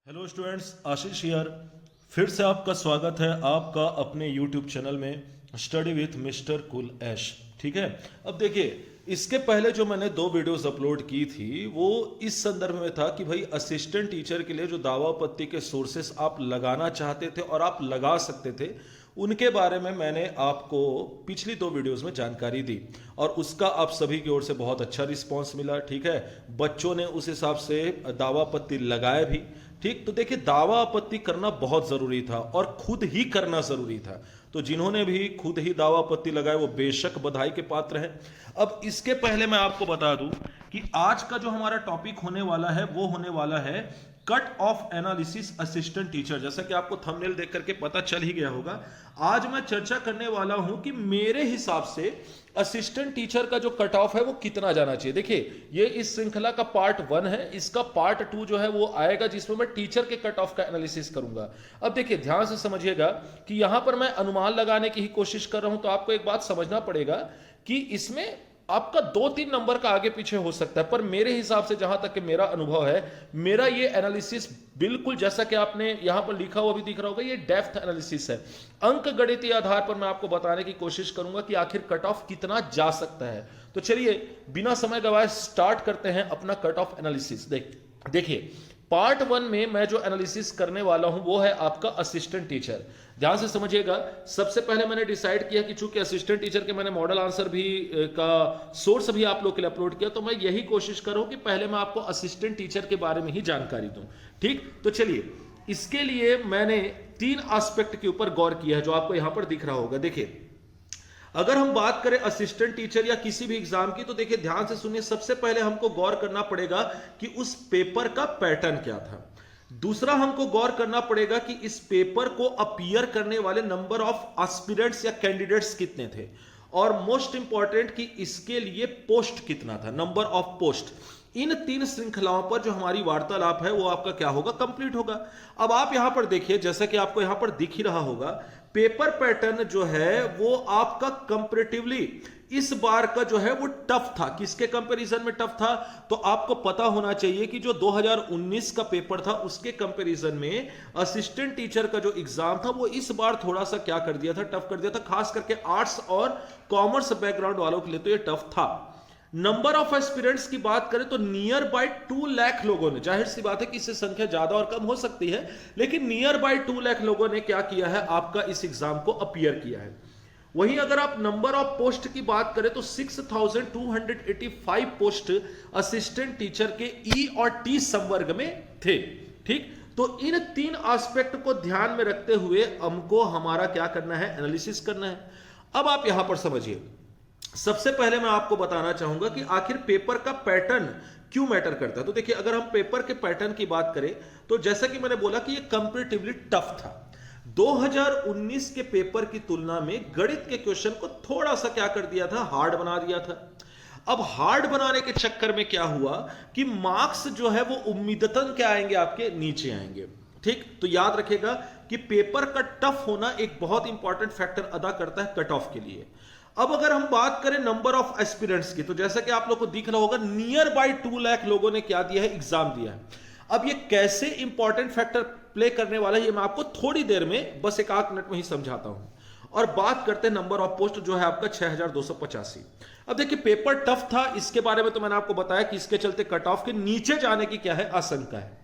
Hello students, Ashish here. फिर से आपका स्वागत है आपका अपने यूट्यूब चैनल में स्टडी विथ मिस्टर कूल ऐश। ठीक है, अब देखिए, इसके पहले जो मैंने दो वीडियोस अपलोड की थी वो इस संदर्भ में था कि भाई असिस्टेंट टीचर के लिए जो दावा आपत्ति के सोर्सेस आप लगाना चाहते थे और आप लगा सकते थे, उनके बारे में मैंने आपको पिछली दो वीडियोस में जानकारी दी और उसका आप सभी की ओर से बहुत अच्छा रिस्पांस मिला। ठीक है, बच्चों ने उस हिसाब से दावा आपत्ति लगाए भी। ठीक, तो देखिए, दावा आपत्ति करना बहुत जरूरी था और खुद ही करना जरूरी था। तो जिन्होंने भी खुद ही दावा आपत्ति लगाए वो बेशक बधाई के पात्र हैं। अब इसके पहले मैं आपको बता दूं कि आज का जो हमारा टॉपिक होने वाला है वो होने वाला है cut off analysis assistant teacher. जैसा कि आपको थंबनेल देख करके पता चल ही गया होगा, आज मैं चर्चा करने वाला हूं कि मेरे हिसाब से असिस्टेंट टीचर का जो कट ऑफ है वो कितना जाना चाहिए। देखिए, ये इस श्रृंखला का पार्ट 1 है, इसका पार्ट 2 जो है वो आएगा जिसमें मैं टीचर के कट ऑफ का एनालिसिस करूंगा। अब देखिए, ध्यान से समझिएगा कि यहां पर मैं अनुमान लगाने की ही कोशिश कर रहा हूं, तो आपको एक बात समझना पड़ेगा कि इसमें आपका 2-3 नंबर का आगे पीछे हो सकता है, पर मेरे हिसाब से जहां तक कि मेरा अनुभव है, मेरा ये एनालिसिस बिल्कुल जैसा कि आपने यहां पर लिखा हुआ भी दिख रहा होगा, ये डेप्थ एनालिसिस है। अंक गणितीय आधार पर मैं आपको बताने की कोशिश करूंगा कि आखिर कट ऑफ कितना जा सकता है। तो चलिए बिना समय गवाए स्टार्ट करते हैं अपना कट ऑफ एनालिसिस। देखिए, पार्ट 1 में मैं जो एनालिसिस करने वाला हूं वो है आपका असिस्टेंट टीचर। ध्यान से समझिएगा, सबसे पहले मैंने डिसाइड किया कि चूंकि असिस्टेंट टीचर के मैंने मॉडल आंसर भी का सोर्स भी आप लोग के लिए अपलोड किया, तो मैं यही कोशिश करूं कि पहले मैं आपको असिस्टेंट टीचर के बारे में ही जानकारी दूं। ठीक, तो चलिए, इसके लिए मैंने 3 एस्पेक्ट के ऊपर गौर किया है जो आपको यहां पर दिख रहा होगा। देखिए, अगर हम बात करें असिस्टेंट टीचर या किसी भी एग्जाम की, तो देखिए ध्यान से सुनिए, सबसे पहले हमको गौर करना पड़ेगा कि उस पेपर का पैटर्न क्या था। दूसरा, हमको गौर करना पड़ेगा कि इस पेपर को अपीयर करने वाले नंबर ऑफ एस्पिरेंट्स या कैंडिडेट्स कितने थे, और मोस्ट इंपॉर्टेंट कि इसके लिए पोस्ट कितना था, नंबर ऑफ पोस्ट। इन 3 श्रृंखलाओं पर जो हमारी वार्तालाप है वो आपका क्या होगा, कंप्लीट होगा। अब आप यहां पर देखिए, जैसा कि आपको यहां पर दिख ही रहा होगा, पेपर पैटर्न जो है वो आपका कंपैरेटिवली इस बार का जो है वो टफ था। किसके कंपैरिजन में टफ था? तो आपको पता होना चाहिए कि जो 2019 का पेपर था उसके कंपैरिजन में असिस्टेंट टीचर का जो एग्जाम था वो इस बार थोड़ा सा क्या कर दिया था, टफ कर दिया था। खास करके आर्ट्स और कॉमर्स बैकग्राउंड वालों के लिए तो ये टफ था। नंबर ऑफ एस्पिरेंट्स की बात करें तो नियर बाय 2 लाख लोगों ने, जाहिर सी बात है कि इससे संख्या ज्यादा और कम हो सकती है, लेकिन नियर बाय 2 लाख लोगों ने क्या किया है, आपका इस एग्जाम को अपीयर किया है। वहीं अगर आप नंबर ऑफ पोस्ट की बात करें तो 6285 पोस्ट असिस्टेंट टीचर के ई और टी संवर्ग में थे। ठीक, तो इन 3 एस्पेक्ट को ध्यान में रखते हुए हमको हमारा क्या करना है, एनालिसिस करना है। अब आप यहां पर समझिए, सबसे पहले मैं आपको बताना चाहूंगा कि आखिर पेपर का पैटर्न क्यों मैटर करता है। तो देखिए, अगर हम पेपर के पैटर्न की बात करें तो जैसा कि मैंने बोला कि ये कंपैरेटिवली टफ था। 2019 के पेपर की तुलना में गणित के क्वेश्चन को थोड़ा सा क्या कर दिया था, हार्ड बना दिया था। अब हार्ड बनाने के चक्कर में क्या हुआ कि मार्क्स जो है वो उम्मीदतन क्या आएंगे, आपके नीचे आएंगे। ठीक, तो याद रखिएगा कि पेपर का टफ होना एक बहुत इंपॉर्टेंट फैक्टर अदा करता है कट ऑफ के लिए। अब अगर हम बात करें नंबर ऑफ एस्पिरेंट्स की, तो जैसा कि आप लोग को दिख रहा होगा, नियर बाय 2 लाख लोगों ने क्या दिया है, एग्जाम दिया है। अब ये कैसे इंपॉर्टेंट फैक्टर प्ले करने वाला है ये मैं आपको थोड़ी देर में, बस एक आध मिनट में ही समझाता हूं। और बात करते हैं नंबर ऑफ पोस्ट जो है आपका 6285। अब देखिए, पेपर टफ था, इसके बारे में तो मैंने आपको बताया कि इसके चलते कट ऑफ के नीचे जाने की क्या है, आशंका है।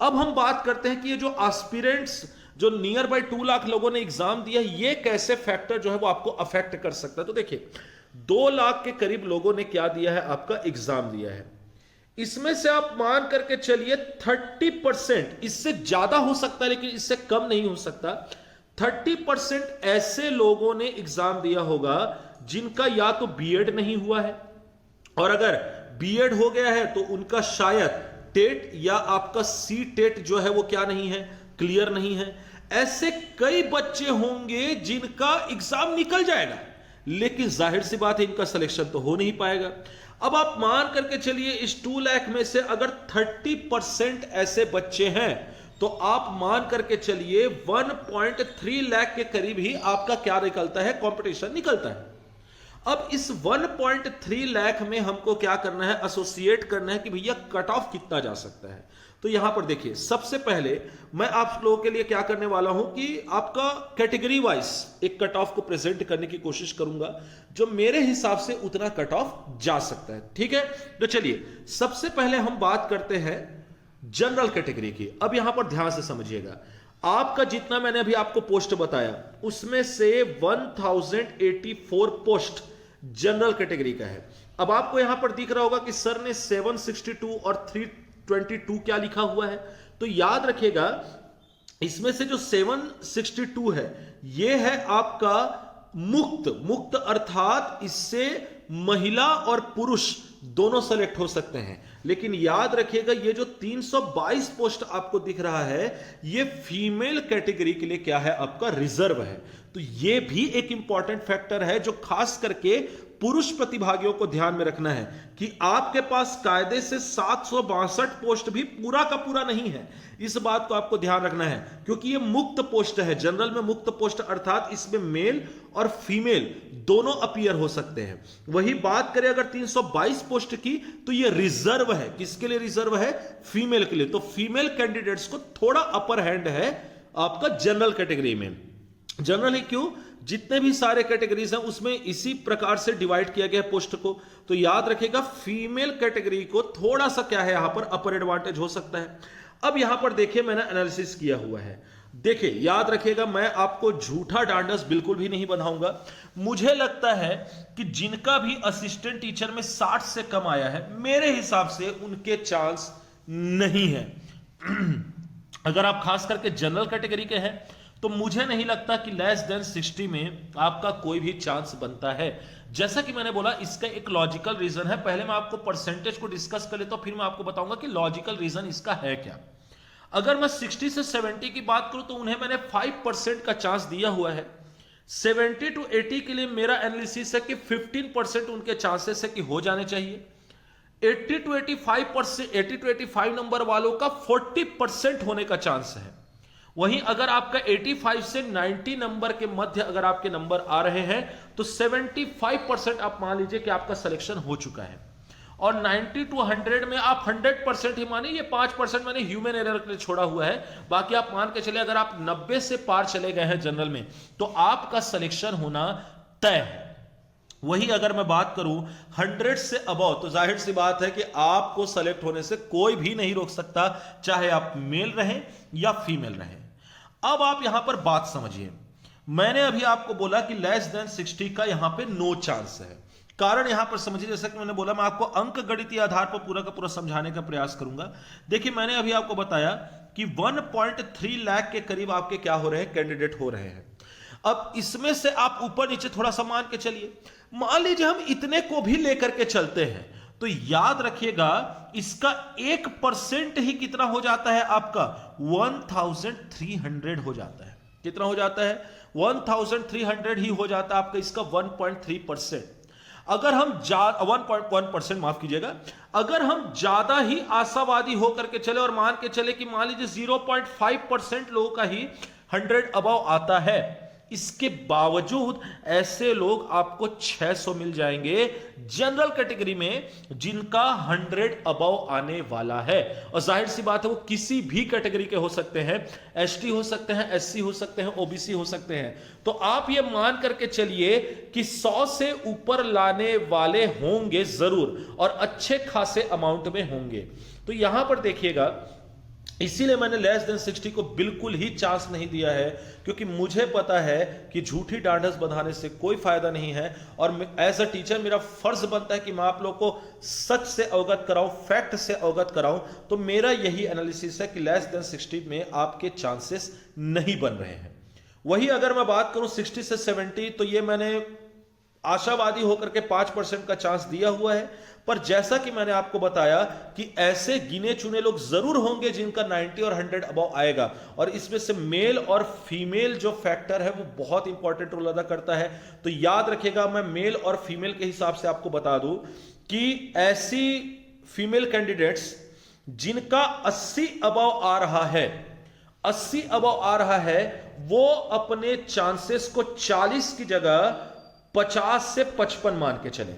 अब हम बात करते हैं कि ये जो एस्पिरेंट्स जो नियर बाय 2 लाख लोगों ने एग्जाम दिया, ये कैसे फैक्टर जो है वो आपको अफेक्ट कर सकता है। तो देखिए, 2 लाख के करीब लोगों ने क्या दिया है, आपका एग्जाम दिया है। इसमें से आप मान करके चलिए 30%, इससे ज्यादा हो सकता है लेकिन इससे कम नहीं हो सकता, 30% ऐसे लोगों ने एग्जाम दिया होगा जिनका या तो बीएड नहीं हुआ है, और अगर बीएड हो गया है तो उनका शायद टेट या आपका सी टेट जो है वो क्या नहीं है, क्लियर नहीं है। ऐसे कई बच्चे होंगे जिनका एग्जाम निकल जाएगा, लेकिन जाहिर सी बात है इनका सिलेक्शन तो हो नहीं पाएगा। अब आप मान करके चलिए, इस 2 लाख में से अगर 30% ऐसे बच्चे हैं तो आप मान करके चलिए 1.3 लाख के करीब ही आपका क्या निकलता है, कंपटीशन निकलता है। अब इस 1.3 लाख में हमको क्या करना है, एसोसिएट करना है कि भैया कट ऑफ कितना जा सकता है। तो यहां पर देखिए, सबसे पहले मैं आप लोगों के लिए क्या करने वाला हूं कि आपका कैटेगरी वाइज एक कट ऑफ को प्रेजेंट करने की कोशिश करूंगा, जो मेरे हिसाब से उतना कट ऑफ जा सकता है। ठीक है, तो चलिए सबसे पहले हम बात करते हैं जनरल कैटेगरी की। अब यहां पर ध्यान से समझिएगा, आपका जितना मैंने अभी आपको पोस्ट बताया उसमें से 1084 पोस्ट जनरल कैटेगरी का है। अब आपको यहां पर दिख रहा होगा कि सर ने 762 और 322 क्या लिखा हुआ है, तो याद रखिएगा इसमें से जो 762 है यह है आपका मुक्त अर्थात इससे महिला और पुरुष दोनों सेलेक्ट हो सकते हैं। लेकिन याद रखिएगा ये जो 322 पोस्ट आपको दिख रहा है ये फीमेल कैटेगरी के लिए क्या है, आपका रिजर्व है। तो ये भी एक इंपॉर्टेंट फैक्टर है जो खास करके पुरुष प्रतिभागियों को ध्यान में रखना है कि आपके पास कायदे से 762 पोस्ट भी पूरा का पूरा नहीं है। इस बात को आपको ध्यान रखना है क्योंकि ये मुक्त पोस्ट है, जनरल में मुक्त पोस्ट अर्थात इसमें मेल और फीमेल दोनों अपीयर हो सकते हैं। वही बात करें अगर 322 पोस्ट की तो ये रिजर्व है। किसके लिए रिजर्व है? फीमेल के लिए। तो फीमेल कैंडिडेट्स को थोड़ा अपर हैंड है आपका जनरल कैटेगरी में। जनरल ही क्यों, जितने भी सारे कैटेगरीज हैं उसमें इसी प्रकार से डिवाइड किया गया है पोस्ट को। तो याद रखिएगा फीमेल कैटेगरी को थोड़ा सा क्या है यहां पर अपर एडवांटेज हो सकता है। अब यहां पर देखिए मैंने एनालिसिस किया हुआ है, देखिए याद रखिएगा मैं आपको झूठा डांडस बिल्कुल भी नहीं बंधाऊंगा। मुझे लगता है कि जिनका भी असिस्टेंट टीचर में 60 से कम आया है मेरे हिसाब से उनके चांस नहीं है। अगर आप खास करके जनरल कैटेगरी के हैं तो मुझे नहीं लगता कि लेस देन 60 में आपका कोई भी चांस बनता है। जैसा कि मैंने बोला इसका एक लॉजिकल रीजन है। पहले मैं आपको परसेंटेज को डिस्कस कर लेता हूं, फिर मैं आपको बताऊंगा कि लॉजिकल रीजन इसका है क्या। अगर मैं 60 से 70 की बात करूं तो उन्हें मैंने 5% का चांस दिया हुआ है। 70 to 80 के लिए मेरा एनालिसिस है कि 15% उनके चांसेस है कि हो जाने चाहिए। 80 to 85 नंबर वालों का 40% होने का चांस है। वहीं अगर आपका 85 से 90 नंबर के मध्य अगर आपके नंबर आ रहे हैं तो 75% आप मान लीजिए कि आपका सिलेक्शन हो चुका है। और 90 to 100 में आप 100% ही माने, ये 5% मैंने ह्यूमन एरर के लिए छोड़ा हुआ है। बाकी आप मान के चले अगर आप 90 से पार चले गए हैं जनरल में तो आपका सिलेक्शन होना तय है। वही अगर मैं बात करूं 100 से अबव तो जाहिर सी बात है कि आपको सेलेक्ट होने से कोई भी नहीं रोक सकता, चाहे आप मेल रहें या फीमेल रहें। अब आप यहां पर बात समझिए, मैंने अभी आपको बोला कि लेस देन 60 का यहां पे नो चांस है। कारण यहां पर समझिए, जैसा कि मैंने बोला मैं आपको अंक गणितीय आधार पर पूरा का पूरा समझाने का प्रयास करूंगा। देखिए मैंने अभी आपको बताया कि 1.3 लाख के करीब आपके क्या हो रहे हैं, कैंडिडेट हो रहे हैं। अब इसमें से आप ऊपर नीचे थोड़ा सा मान के चलिए, मान लीजिए हम इतने को भी लेकर के चलते हैं तो याद रखिएगा इसका 1% ही कितना हो जाता है, आपका 1300 हो जाता है। कितना हो जाता है? 1300 ही हो जाता है आपका इसका 1.3%। अगर हम 1.1% माफ कीजिएगा, अगर हम ज्यादा ही आशावादी होकर के चले और मान के चले कि मान लीजिए 0.5% लोगों का ही 100 अबव आता है, इसके बावजूद ऐसे लोग आपको 600 मिल जाएंगे जनरल कैटेगरी में जिनका 100 अबव आने वाला है। और जाहिर सी बात है वो किसी भी कैटेगरी के हो सकते हैं, एसटी हो सकते हैं, एससी हो सकते हैं, ओबीसी हो सकते हैं। तो आप ये मान करके चलिए कि 100 से ऊपर लाने वाले होंगे जरूर और अच्छे खासे अमाउंट में होंगे। तो यहां पर देखिएगा इसीलिए मैंने लेस देन 60 को बिल्कुल ही चांस नहीं दिया है, क्योंकि मुझे पता है कि झूठी डांडस बंधाने से कोई फायदा नहीं है। और एज अ टीचर मेरा फर्ज बनता है कि मैं आप लोग को सच से अवगत कराऊं, फैक्ट से अवगत कराऊं। तो मेरा यही एनालिसिस है कि लेस देन 60 में आपके चांसेस नहीं बन रहे हैं। वही अगर मैं बात करूं 60 से 70 तो ये मैंने आशावादी होकर के 5% का चांस दिया हुआ है। पर जैसा कि मैंने आपको बताया कि ऐसे गिने चुने लोग जरूर होंगे जिनका 90 और 100 अबव आएगा। और इसमें से मेल और फीमेल जो फैक्टर है वो बहुत इंपॉर्टेंट रोल अदा करता है। तो याद रखिएगा, मैं मेल और फीमेल के हिसाब से आपको बता दूं कि ऐसी फीमेल कैंडिडेट्स जिनका 80 अबव आ रहा है, 80 अबव आ रहा है, वो अपने चांसेस को 40 की जगह 50 से 55 मान के चले।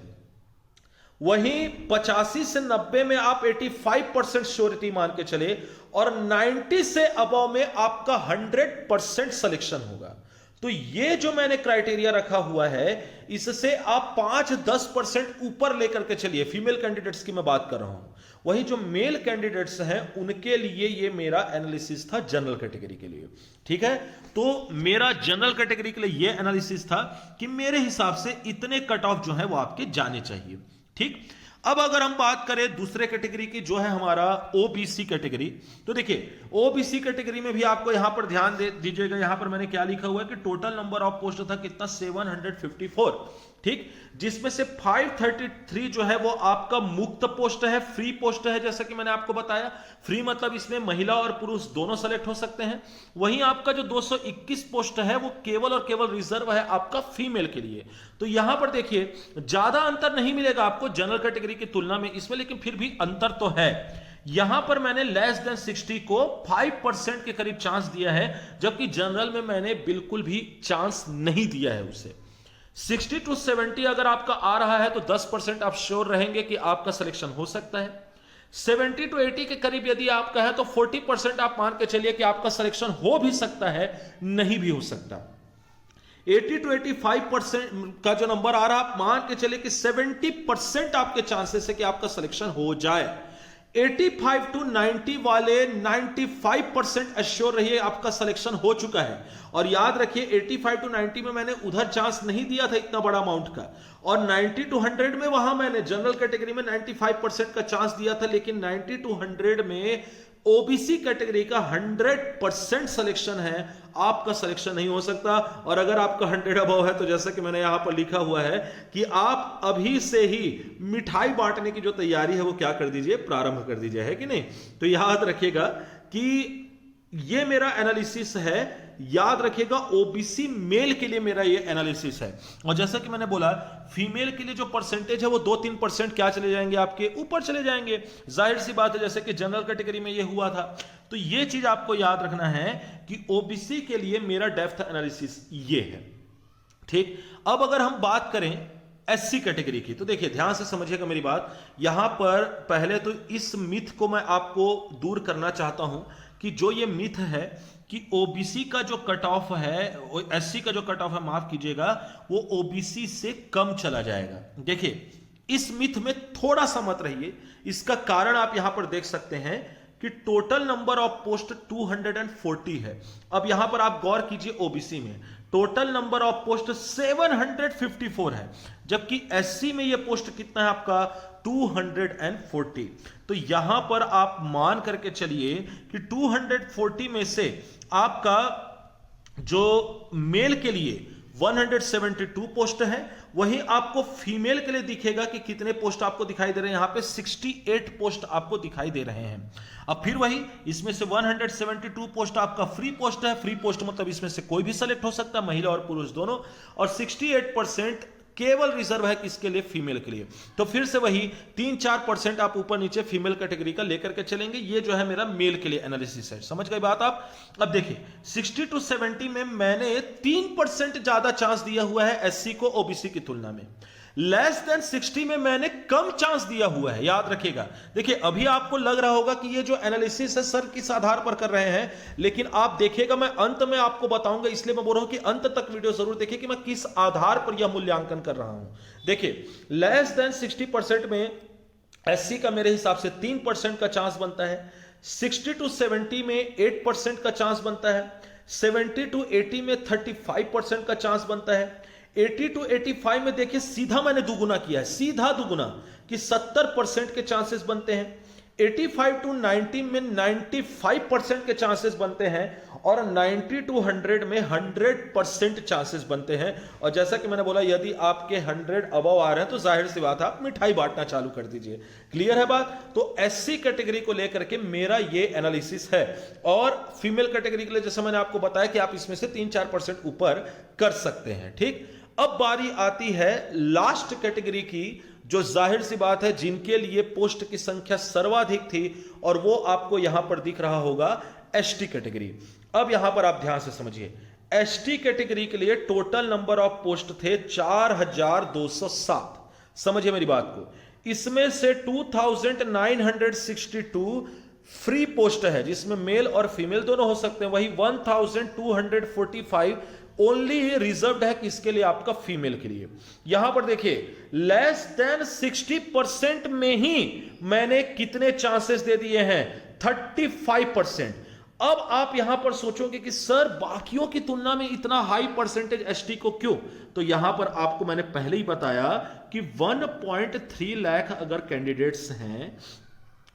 वहीं 85 से 90 में आप 85% श्योरिटी मान के चले और 90 से अबव में आपका 100% सिलेक्शन होगा। तो ये जो मैंने क्राइटेरिया रखा हुआ है, इससे आप 5-10% ऊपर लेकर के चलिए। फीमेल कैंडिडेट्स की मैं बात कर रहा हूं। वही जो मेल कैंडिडेट्स हैं उनके लिए ये मेरा एनालिसिस था जनरल कैटेगरी के लिए। ठीक है, तो मेरा जनरल कैटेगरी के लिए ये एनालिसिस था कि मेरे हिसाब से इतने कट ऑफ जो है वो आपके जाने चाहिए। ठीक, अब अगर हम बात करें दूसरे कैटेगरी की, जो है हमारा ओबीसी कैटेगरी, तो देखिए ओबीसी कैटेगरी में भी आपको यहां पर ध्यान दे दीजिएगा। यहां पर मैंने क्या लिखा हुआ है कि टोटल नंबर ऑफ पोस्ट था कितना, 754। ठीक, जिसमें से 533 जो है वो आपका मुक्त पोस्ट है, फ्री पोस्ट है। जैसा कि मैंने आपको बताया, फ्री मतलब इसमें महिला और पुरुष दोनों सेलेक्ट हो सकते हैं। वहीं आपका जो 221 पोस्ट है वो केवल और केवल रिजर्व है आपका फीमेल के लिए। तो यहां पर देखिए ज्यादा अंतर नहीं मिलेगा आपको जनरल कैटेगरी की तुलना में इसमें, लेकिन फिर भी अंतर तो है। यहां पर मैंने लेस देन 60 को 5% के करीब चांस दिया है, जबकि जनरल में मैंने बिल्कुल भी चांस नहीं दिया है उसे। 60 to 70 अगर आपका आ रहा है तो 10% आप श्योर रहेंगे कि आपका सिलेक्शन हो सकता है। 70 to 80 के करीब यदि आपका है तो 40% आप मान के चलिए कि आपका सिलेक्शन हो भी सकता है, नहीं भी हो सकता। 80 to 85% का जो नंबर आ रहा है, आप मान के चलिए कि 70% आपके चांसेस है कि आपका सिलेक्शन हो जाए। 85 to 90 वाले 95% एश्योर रहिए आपका सिलेक्शन हो चुका है। और याद रखिए 85 to 90 में मैंने उधर चांस नहीं दिया था इतना बड़ा अमाउंट का, और 90 to 100 में वहां मैंने जनरल कैटेगरी में 95% का चांस दिया था, लेकिन 90 to 100 में ओबीसी कैटेगरी का 100% सिलेक्शन है, आपका सिलेक्शन नहीं हो सकता। और अगर आपका 100 अबव है तो जैसा कि मैंने यहां पर लिखा हुआ है कि आप अभी से ही मिठाई बांटने की जो तैयारी है वो क्या कर दीजिए, प्रारंभ कर दीजिए, है कि नहीं। तो याद रखिएगा कि ये मेरा एनालिसिस है, याद रखिएगा ओबीसी मेल के लिए मेरा ये एनालिसिस है। और जैसा कि मैंने बोला फीमेल के लिए जो परसेंटेज है वो 2-3% क्या चले जाएंगे, आपके ऊपर चले जाएंगे। जाहिर सी बात है, जैसे कि जनरल कैटेगरी में ये हुआ था। तो ये चीज आपको याद रखना है कि ओबीसी के लिए मेरा डेप्थ एनालिसिस ये है। ठीक, अब अगर हम बात करें एससी कैटेगरी की, तो देखिए ध्यान से समझिएगा मेरी बात। यहां पर पहले तो इस मिथ को मैं आपको दूर करना चाहता हूं कि जो ये मिथ है कि ओबीसी का जो कट ऑफ है, एससी का जो कट ऑफ है, माफ कीजिएगा, वो ओबीसी से कम चला जाएगा। देखिए इस मिथ में थोड़ा सा मत रहिए। इसका कारण आप यहां पर देख सकते हैं कि टोटल नंबर ऑफ पोस्ट 240 है। अब यहां पर आप गौर कीजिए, ओबीसी में टोटल नंबर ऑफ पोस्ट 754 है, जबकि एससी में यह पोस्ट कितना है आपका 240। तो यहां पर आप मान करके चलिए कि 240 में से आपका जो मेल के लिए 172 पोस्ट है, वहीं आपको फीमेल के लिए दिखेगा कि कितने पोस्ट आपको दिखाई दे रहे हैं, यहां पे 68 पोस्ट आपको दिखाई दे रहे हैं। अब फिर वही, इसमें से 172 पोस्ट आपका फ्री पोस्ट है। फ्री पोस्ट मतलब इसमें से कोई भी सेलेक्ट हो सकता है, महिला और पुरुष दोनों। और 68% केवल रिजर्व है किसके लिए, फीमेल के लिए। तो फिर से वही 3-4% आप ऊपर नीचे फीमेल कैटेगरी का लेकर के चलेंगे। ये जो है मेरा मेल के लिए एनालिसिस है। समझ गए बात आप। अब देखिए 60 to 70 में मैंने 3% ज्यादा चांस दिया हुआ है एससी को ओबीसी की तुलना में। लेस देन 60 में मैंने कम चांस दिया हुआ है, याद रखिएगा। देखिए अभी आपको लग रहा होगा कि ये जो एनालिसिस है सर किस आधार पर कर रहे हैं, लेकिन आप देखिएगा मैं अंत में आपको बताऊंगा, इसलिए मैं बोल रहा हूं कि अंत तक वीडियो जरूर देखिए कि मैं किस आधार पर यह मूल्यांकन कर रहा हूं। देखिए लेस देन 60% में एससी का मेरे हिसाब से 3% का चांस बनता है। 60 to 70 में 8% का चांस बनता है। 70 to 80 में 35% का चांस बनता है। 80 to 85 में देखिए सीधा मैंने दुगुना किया है, सीधा दुगुना कि 70% के चांसेस बनते हैं। 85 to 90 में 95% के चांसेस बनते हैं, और 90 to 100 में 100% चांसेस बनते हैं। और जैसा कि मैंने बोला यदि आपके 100 अबव आ रहे हैं तो जाहिर सी बात है आप मिठाई बांटना चालू कर दीजिए। क्लियर है बात। तो एससी कैटेगरी को लेकर के मेरा ये एनालिसिस है। और फीमेल कैटेगरी के लिए जैसा मैंने आपको बताया कि आप इसमें से 3-4% ऊपर कर सकते हैं। ठीक, अब बारी आती है लास्ट कैटेगरी की, जो जाहिर सी बात है जिनके लिए पोस्ट की संख्या सर्वाधिक थी, और वो आपको यहां पर दिख रहा होगा एसटी कैटेगरी। अब यहां पर आप ध्यान से समझिए, एसटी कैटेगरी के लिए टोटल नंबर ऑफ पोस्ट थे 4207। समझिए मेरी बात को, इसमें से 2962 फ्री पोस्ट है जिसमें मेल और फीमेल दोनों हो सकते हैं, वही 1245 ओनली रिजर्व्ड है किसके लिए, आपका फीमेल के लिए। यहां पर देखिए लेस देन 60% में ही मैंने कितने चांसेस दे दिए हैं, 35%। अब आप यहां पर सोचोगे कि सर बाकियों की तुलना में इतना हाई परसेंटेज एसटी को क्यों, तो यहां पर आपको मैंने पहले ही बताया कि 1.3 लाख अगर कैंडिडेट्स हैं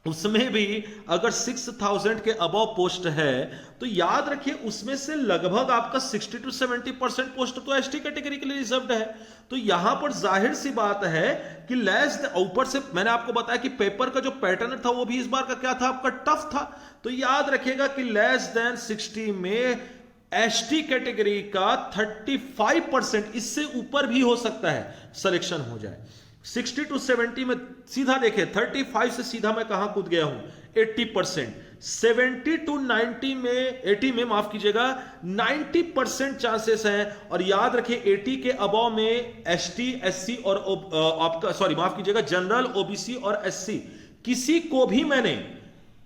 उसमें भी अगर 6000 के अबव पोस्ट है तो याद रखिए उसमें से लगभग आपका 60 to 70% पोस्ट तो एसटी कैटेगरी के लिए रिजर्व्ड है। तो यहां पर जाहिर सी बात है कि लेस, ऊपर से मैंने आपको बताया कि पेपर का जो पैटर्न था वो भी इस बार का क्या था, आपका टफ था। तो याद रखिएगा कि लेस देन 60 में एसटी कैटेगरी का 35%, इससे ऊपर भी हो सकता है सिलेक्शन हो जाए। 60 to 70 में सीधा देखे 35 से सीधा मैं कहां कूद गया हूं, 80%। 70 to 90 में 80 में माफ कीजिएगा 90% चांसेस हैं। और याद रखिए 80 के अबव में एसटी, एससी और आपका सॉरी माफ कीजिएगा जनरल, ओबीसी और एससी, किसी को भी मैंने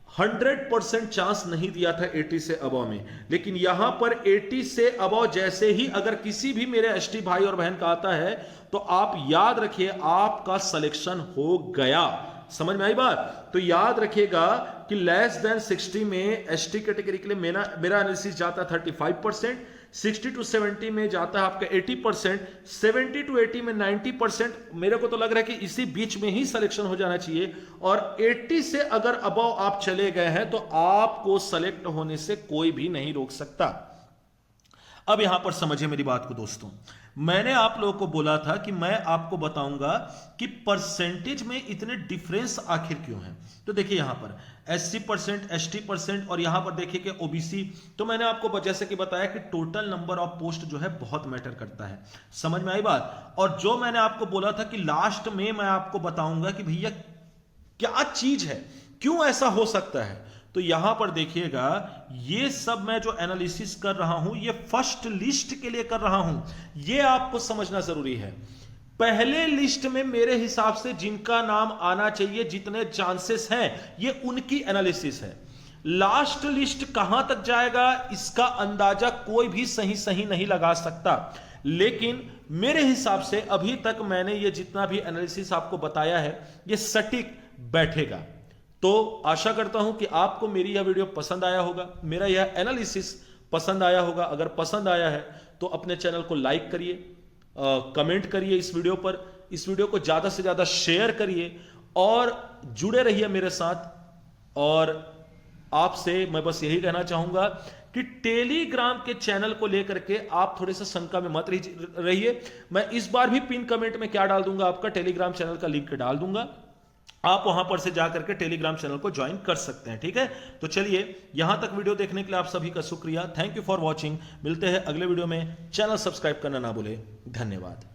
100% चांस नहीं दिया था 80 से अबव में। लेकिन यहां पर 80 से अबव जैसे ही अगर किसी भी मेरे एसटी भाई और बहन का आता है तो आप याद रखिए आपका सिलेक्शन हो गया। समझ में आई बात? तो याद रखिएगा कि लेस देन 60 में एसटी कैटेगरी के लिए मेरा एनालिसिस जाता है 35%, 60 to 70 में जाता है आपका 80%, 70 to 80 में 90%। मेरे को तो लग रहा है कि इसी बीच में ही सिलेक्शन हो जाना चाहिए। और 80 से अगर अबव आप चले गए हैं तो आपको सेलेक्ट होने से कोई भी नहीं रोक सकता। अब यहां पर समझिए मेरी बात को दोस्तों, मैंने आप लोगों को बोला था कि मैं आपको बताऊंगा कि परसेंटेज में इतने डिफरेंस आखिर क्यों हैं। तो देखिए यहां पर 80%, ST% और यहां पर देखिए कि ओबीसी। तो मैंने आपको जैसे कि बताया कि टोटल नंबर ऑफ पोस्ट जो है बहुत मैटर करता है। समझ में आई बात? और जो मैंने आपको बोला था कि लास्ट में मैं आपको बताऊंगा कि भैया क्या चीज है, क्यों ऐसा हो सकता है। तो यहां पर देखिएगा ये सब मैं जो एनालिसिस कर रहा हूं ये फर्स्ट लिस्ट के लिए कर रहा हूं, ये आपको समझना जरूरी है। पहले लिस्ट में मेरे हिसाब से जिनका नाम आना चाहिए, जितने चांसेस हैं, ये उनकी एनालिसिस है। लास्ट लिस्ट कहां तक जाएगा इसका अंदाजा कोई भी सही नहीं लगा सकता। लेकिन मेरे हिसाब से अभी तक मैंने ये जितना भी एनालिसिस आपको बताया है ये सटीक बैठेगा। तो आशा करता हूं कि आपको मेरी यह वीडियो पसंद आया होगा, मेरा यह एनालिसिस पसंद आया होगा। अगर पसंद आया है तो अपने चैनल को लाइक करिए, कमेंट करिए इस वीडियो पर, इस वीडियो को ज्यादा से ज्यादा शेयर करिए और जुड़े रहिए मेरे साथ। और आपसे मैं बस यही कहना चाहूंगा कि टेलीग्राम के चैनल को लेकर के आप थोड़े से शंका में मत रहिए। मैं इस बार भी पिन कमेंट में क्या डाल दूंगा, आपका टेलीग्राम चैनल का लिंक डाल दूंगा, आप वहां पर से जाकर के टेलीग्राम चैनल को ज्वाइन कर सकते हैं। ठीक है, तो चलिए यहां तक वीडियो देखने के लिए आप सभी का शुक्रिया। Thank you for watching. मिलते हैं अगले वीडियो में। चैनल सब्सक्राइब करना ना भूले। धन्यवाद।